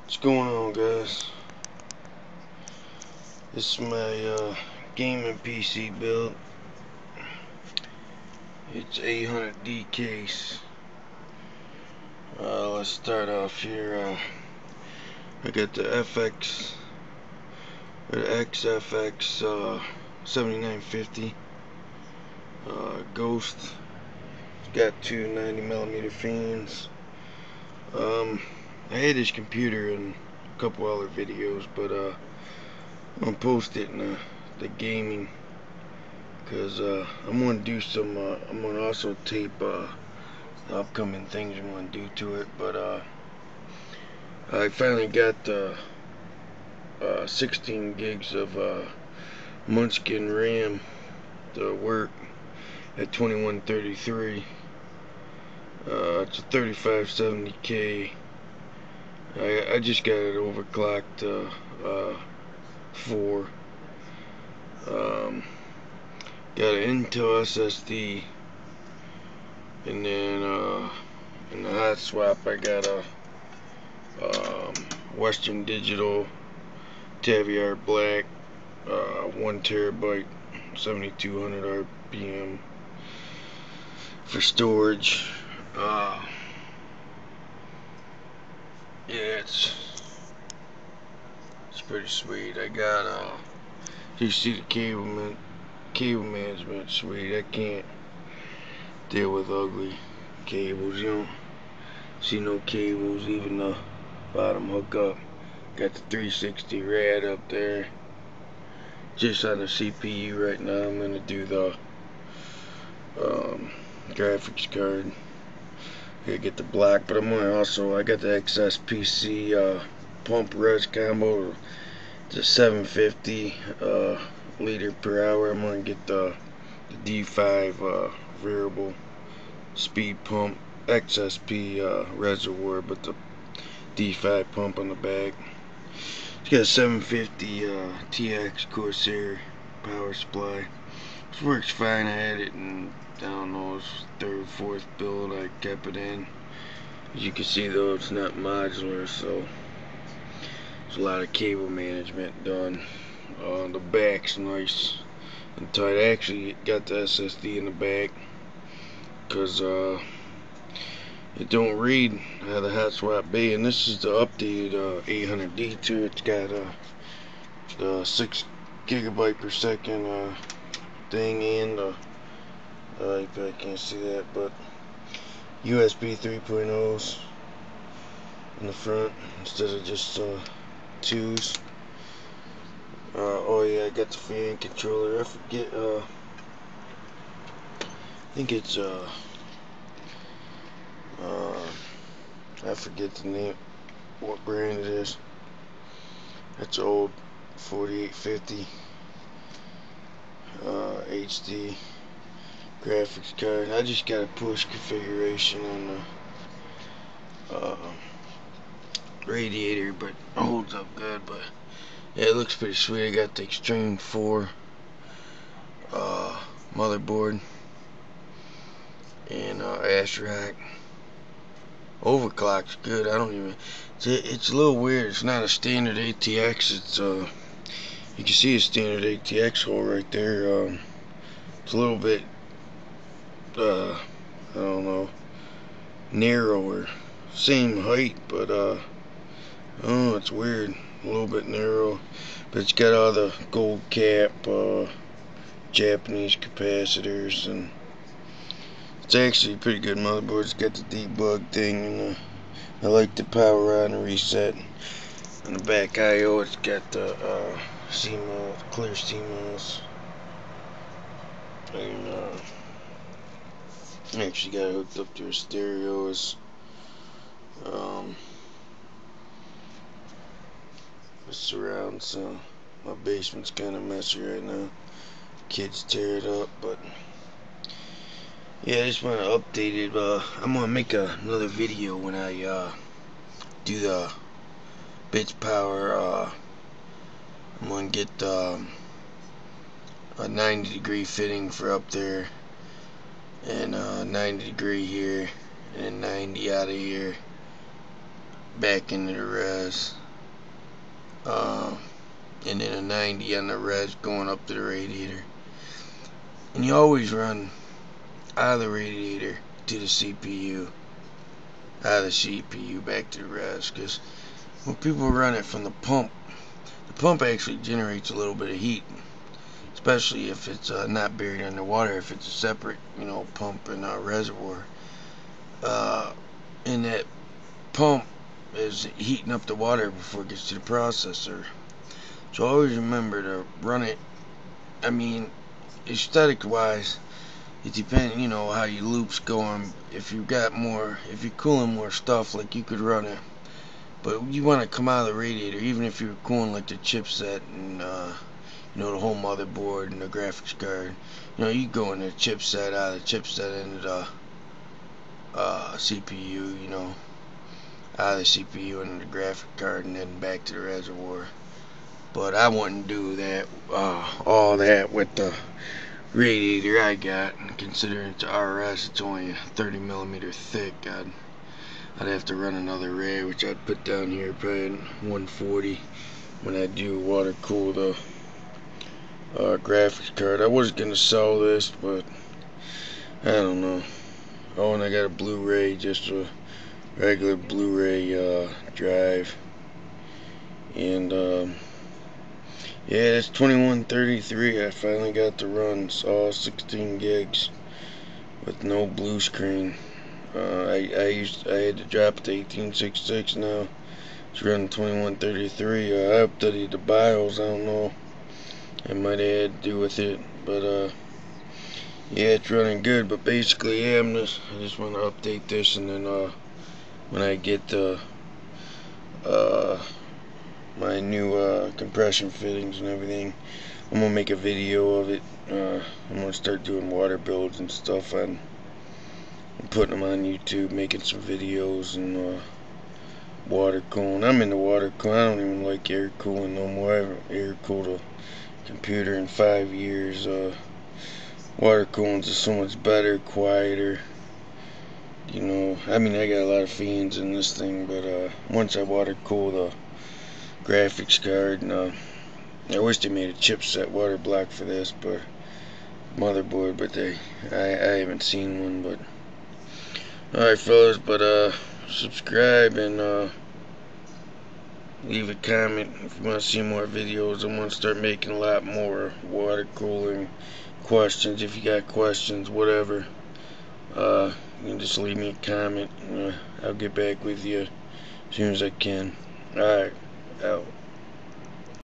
What's going on, guys? This is my gaming PC build. It's 800D case. Let's start off here. I got the XFX 7950 Ghost. It's got two 90mm fans. I had this computer in a couple other videos, but I'm gonna post it in the gaming, because I'm gonna do some. I'm gonna also tape the upcoming things I'm gonna do to it. But I finally got 16 gigs of Munchkin RAM to work at 2133. It's a 3570K. I just got it overclocked to 4. Got an Intel SSD, and then in the hot swap I got a Western Digital Taviar Black 1 terabyte 7200 RPM for storage. Yeah, it's pretty sweet. I got you see the cable management sweet. I can't deal with ugly cables. You don't see no cables, even the bottom hookup. Got the 360 rad up there. Just on the CPU right now. I'm gonna do the graphics card. Gotta get the black, but I'm gonna also, I got the XSPC pump res combo, the 750 liter per hour. I'm gonna get the D5 variable speed pump XSP reservoir, but the D5 pump on the back. It's got a 750 TX Corsair power supply. This works fine. I had it in, I don't know, it's third, fourth build I kept it in. As you can see though, it's not modular, so there's a lot of cable management done. The back's nice and tight. I actually got the SSD in the back because it don't read out of the hot swap bay, and this is the updated 800D too. It's got the 6 gigabyte per second thing, and you probably can't see that, but USB 3.0s in the front instead of just 2s. Oh yeah, I got the fan controller. I forget. I think it's I forget the name, what brand it is. It's old 4850 HD graphics card. I just got a push configuration on the radiator, but it holds up good. But yeah, it looks pretty sweet. I got the Extreme 4 motherboard and ASRock. Overclock's good. I don't even. It's a little weird. It's not a standard ATX. It's you can see a standard ATX hole right there. It's a little bit I don't know, narrower. Same height, but oh, it's weird. A little bit narrow, but it's got all the gold cap Japanese capacitors, and it's actually a pretty good motherboard. It's got the debug thing, and I like the power on and reset. On the back I/O, it's got the CMOS, clear CMOS, and actually got it hooked up to a stereo. With surround sound. My basement's kind of messy right now. Kids tear it up, but yeah, I just want to update it. I'm gonna make another video when I do the bits power. I'm gonna get a 90-degree fitting for up there, and 90 degree here, and then 90 out of here. back into the res, and then a 90 on the res going up to the radiator. And you always run out of the radiator to the CPU, out of the CPU back to the res, because when people run it from the pump actually generates a little bit of heat, especially if it's not buried underwater, if it's a separate, pump and reservoir. And that pump is heating up the water before it gets to the processor. So always remember to run it. I mean, aesthetic wise, it depends, how your loop's going. If you're cooling more stuff, like, you could run it, but you want to come out of the radiator, even if you're cooling like the chipset and the whole motherboard and the graphics card. You go in the chipset, out of the chipset into the CPU, out of the CPU into the graphic card, and then back to the reservoir. But I wouldn't do that, all that with the radiator I got. Considering it's RS, it's only 30mm thick. I'd have to run another array, which I'd put down here probably 140 when I do water cool the graphics card. I was gonna sell this, but I don't know. Oh, and I got a Blu-ray, just a regular Blu-ray drive, and yeah, it's 2133. I finally got to run all 16 gigs with no blue screen. I had to drop it to 1866 now. It's running 2133. I updated the BIOS. I don't know. It might have had to do with it, but yeah, it's running good. But basically, yeah, I just want to update this, and then when I get my new compression fittings and everything, I'm gonna make a video of it. I'm gonna start doing water builds and stuff and putting them on YouTube, making some videos, and water cooling. I'm into water cooling. I don't even like air cooling no more. I haven't air cooled a computer in 5 years. Water cooling is so much better, quieter. I mean, I got a lot of fans in this thing, but once I water cool the graphics card, and I wish they made a chipset water block for this, but motherboard, but I haven't seen one. But alright, fellas, but subscribe and leave a comment if you want to see more videos. I'm going to start making a lot more water cooling questions. If you got questions, whatever, you can just leave me a comment. I'll get back with you as soon as I can. Alright, out.